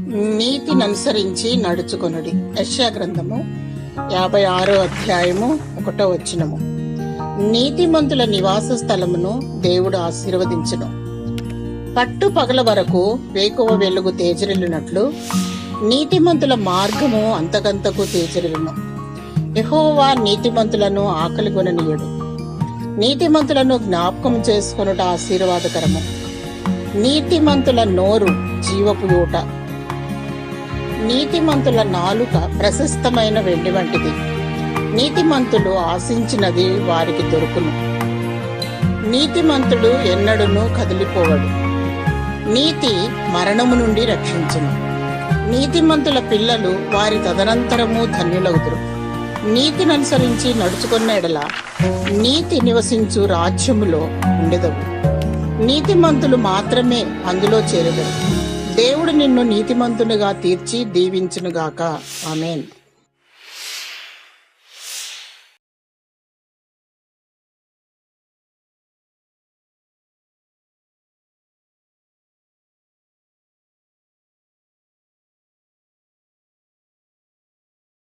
నీతిని అనుసరించి నడుచుకొనుడి. యెషయా గ్రంథము 56వ అధ్యాయము 1వ వచనము. నీతిమంతుల నివాస స్థలమును దేవుడు ఆశీర్వదించును. పట్టు పగల వరకు వేకువ వెలుగు తేజరిల్లినట్లు నీతిమంతుల మార్గము అంతకంతకు తేజరిల్లును. యెహోవా నీతిమంతులను ఆకలిగొననీయుడు. నీతిమంతులను జ్ఞాపకం చేసుకొనుట ఆశీర్వాదకరము. నీతిమంతుల నోరు జీవపు ఊట. నీతిమంతుల నాలుక ప్రశస్తమైన వెండి వంటిది. నీతిమంతులు ఆశించినది వారికి దొరుకును. నీతిమంతుడు ఎన్నడూనూ కదిలిపోవడు. నీతి మరణము నుండి రక్షించును. నీతిమంతుల పిల్లలు వారి తదనంతరము ధన్యులగుదురు. నీతిని అనుసరించి నడుచుకున్న ఎడల నీతి నివసించు రాజ్యములో ఉండెదవు. నీతిమంతులు మాత్రమే అందులో చేరెదరు. దేవుడు నిన్ను నీతిమంతునిగా తీర్చి దీవించునుగాక. ఆమేన్.